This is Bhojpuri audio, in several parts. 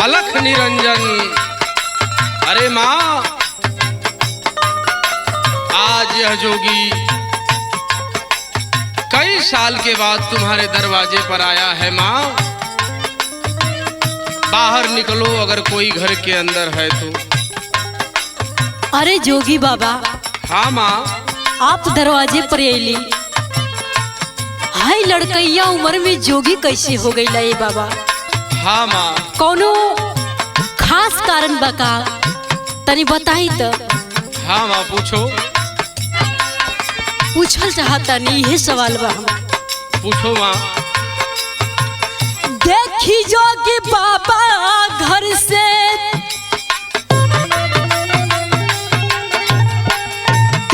अलख निरंजन। अरे माँ, आज यह जोगी कई साल के बाद तुम्हारे दरवाजे पर आया है माँ। बाहर निकलो अगर कोई घर के अंदर है तो। अरे जोगी बाबा। हाँ माँ। आप दरवाजे पर अली। हाय लड़कैया उम्र में जोगी कैसे हो गई ला बाबा? हाँ माँ। कौनो खास कारण बका तनी बताई तो। हाँ माँ पूछो। पूछल चाहता नहीं, यही सवाल बा। पूछो माँ। देखी जोगी बाबा घर से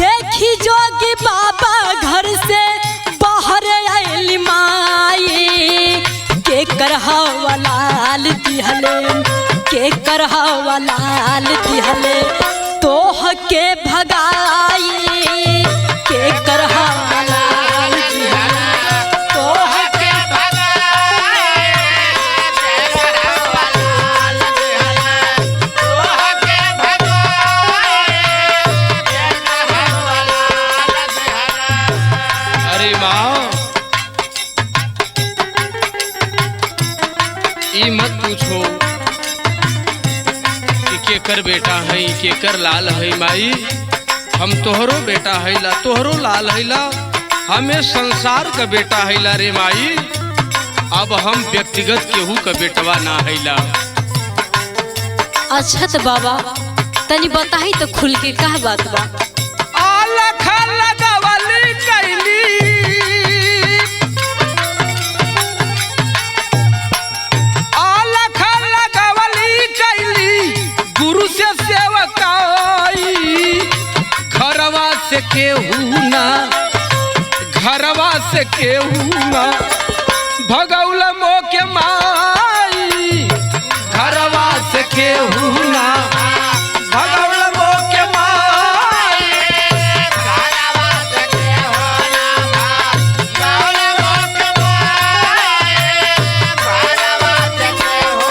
देखी जोगी बाबा घर से बाहर आइल माई के करहवा लाल दिहले के करहवा लाल दिहले तोह के भगाई के करहवा लाल दिहले तोह के भगाई के करहवा लाल दिहले तोह के भगाई के करहवा लाल दिहले। अरे माँ, ई मत पूछो कि केकर बेटा है केकर लाल है माई। हम तोहरो बेटा है ला, तोहरो लाल है ला, हमें संसार का बेटा है ला रे माई। अब हम व्यक्तिगत केहू का बेटवा ना है ला। अच्छा तो बाबा तनी बताई तो खुल के का बात बा? घरवा से केहू ना भगौल मो के माई। घरवा से केहू ना भगौल मो के माई। घरवा से केहू ना भगौल मो के माई। घरवा से केहू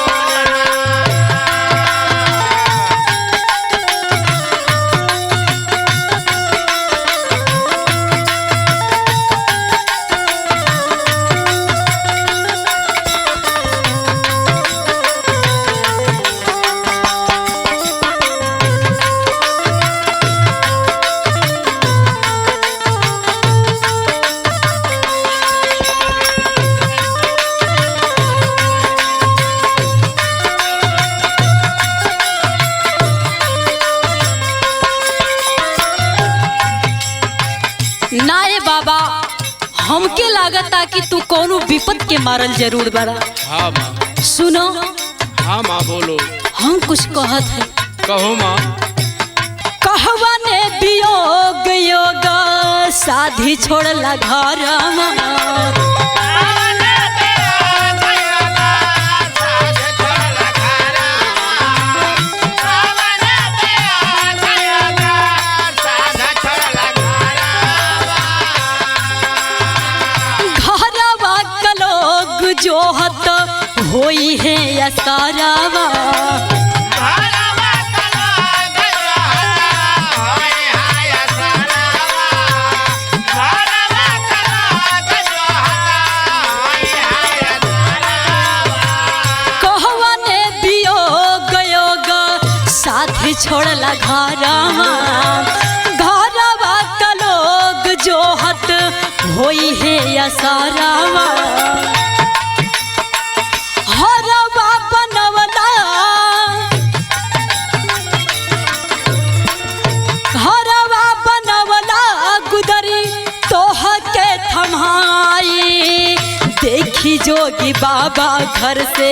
ना रे बाबा, हमके लागता कि तू कोनो विपत के मारल जरूर बड़ा। हाँ माँ। सुनो। हाँ माँ बोलो। हम कुछ कहत है। कहो माँ। कहवा ने वियोग योग साधी छोड़ला घर जोहत होई है यसारावा। कहवा ने वियोग योग साथी छोड़ला घरवा। घरवा का लोग जोहत होई है यसारावा। देखी जोगी बाबा घर से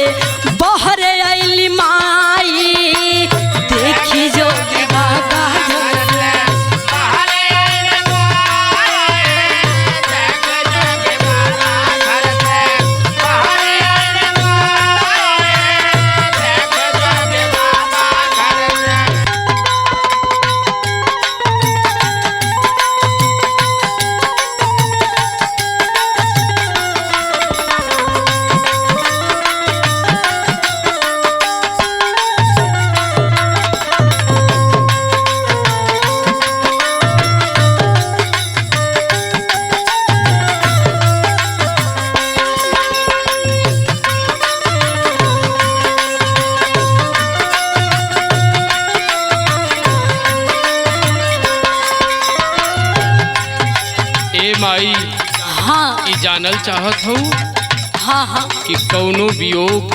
बाहर आइली माई। देखी जोगी बाबा घर से बाहर आइली माई। देखी जोगी बाबा घर से बाहर आइली माई। देखी जोगी बाबा घर से। माई हाँ ई जानल चाहत हूँ हाँ हाँ कि कौनो वियोग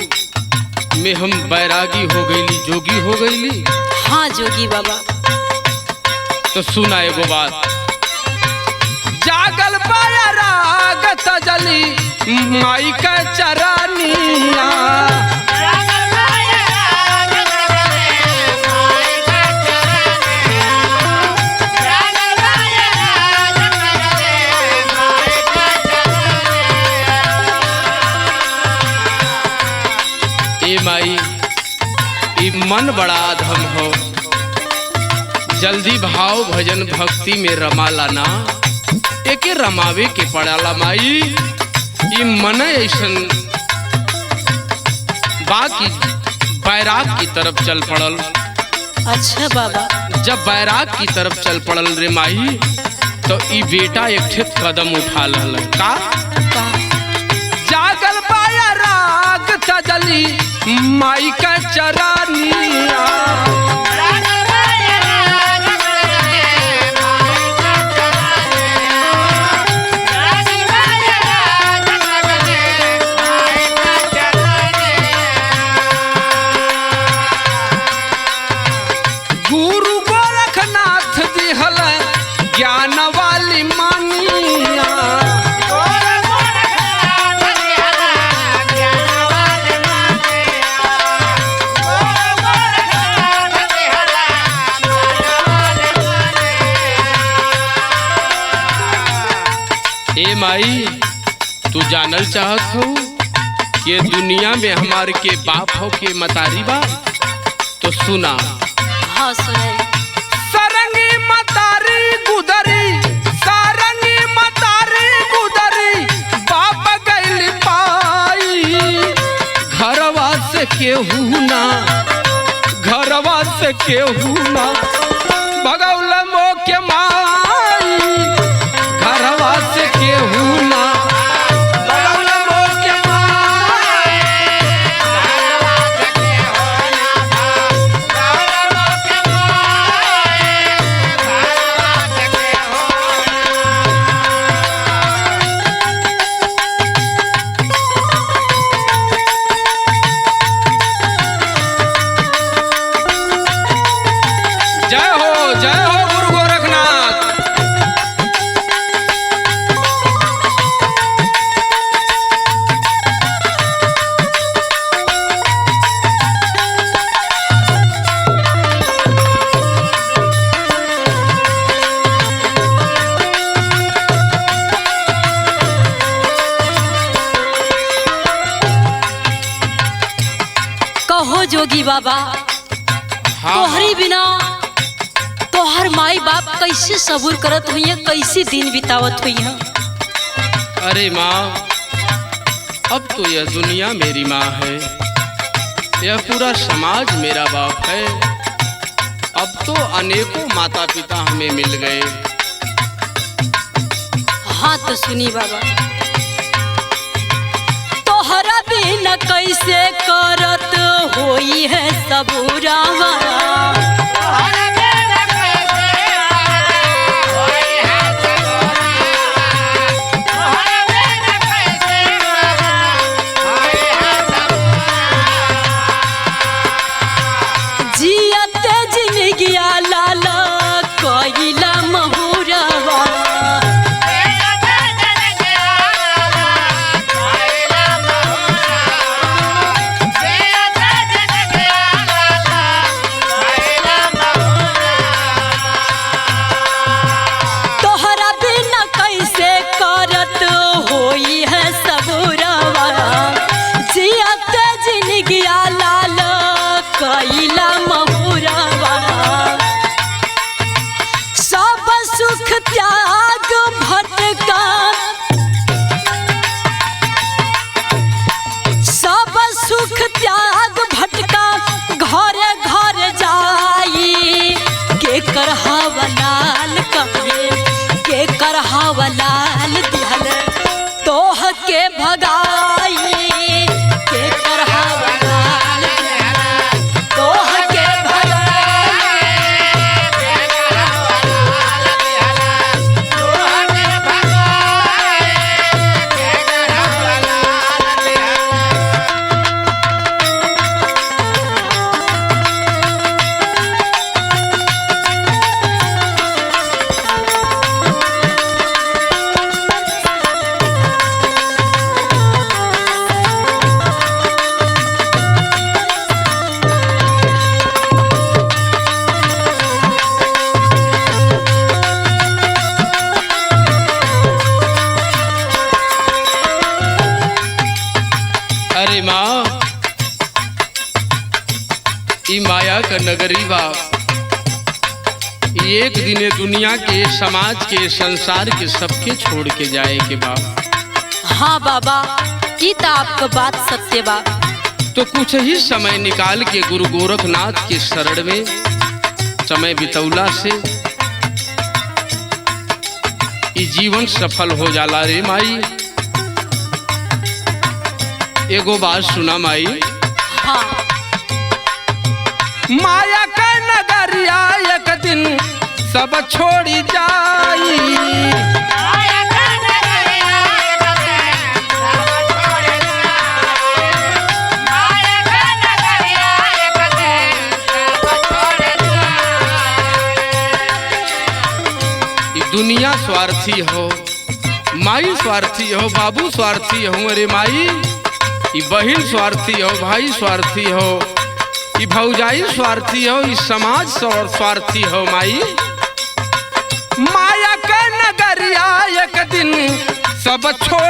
में हम बैरागी हो गईली, जोगी हो गईली। हाँ जोगी बाबा। तो सुना एगो बात, जागल पाया राग तजली माई का चरानिया। ए माई ई मन बड़ा अधम हो, जल्दी भाव भजन भक्ति में रमा लाना, एके रमावे के पड़ाला माई। ई मन ऐसन बाकी बैराग की तरफ चल पड़ल। अच्छा बाबा। जब बैराग की तरफ चल पड़ल रे माई, तो ई बेटा एक ठे कदम उठा लल का जागल पाया राग तजली माई का चरानिया। गुरु गोरखनाथ दिहल ज्ञान वाली मानिया। ए माई तू जानल चाहत हो कि दुनिया में हमारे के बाप हो के मतारी बा? तो सुना, हाँ सुनाई। सरंगी मतारी गुदरी, सारंगी मतारी गुदरी, बाप गइल पाई। घरवा से केहू ना, घरवा से केहू ना भगौल मो के माई। घरवा से केहू ना भगौल मो के माई। जय हो गुरु गोरखनाथ। कहो जोगी बाबा, हाँ तोहरी बिना तोहर माई बाप कैसे सबूर करत हुई, कैसे दिन बितावत हुई। अरे माँ, अब तो यह दुनिया मेरी माँ है, यह पूरा समाज मेरा बाप है। अब तो अनेकों माता पिता हमें मिल गए। हाँ तो सुनी बाबा, तोहरा बिना कैसे करत होई है सबूरावा। जियते जिनगिया लाला कइला महुरवा। तोहरा बिना कैसे करत होई है सबूरवा। जियते जिनगिया लाला कइला महुरवा। सब सुख त्याग भटका, सब सुख त्याग भटका, घरे घर जाई। के कर हवलाल कहे, के कर हवलाल दिहल तोह के भगाई। के कर हवलाल दिहल तोह के भगाई। ई माया का नगरी बा। एक दिने दुनिया के, समाज के, संसार के सबके छोड़ के जाए के बा। हाँ बाबा, ई तो आपका बात सत्य बा। तो कुछ ही समय निकाल के गुरु गोरखनाथ के शरण में समय बितौला से ई जीवन सफल हो जाला रे माई। एगो बात सुना माई। हाँ। माया का नगरिया एक दिन सब छोड़ी जाई। दुनिया स्वार्थी हो, माई स्वार्थी हो, बाबू स्वार्थी हो, अरे माई ई बहन स्वार्थी हो, भाई स्वार्थी हो, ई भौजाई स्वार्थी हो, ई समाज स्वार्थी हो माई। माया के नगरिया एक दिन सब छोड़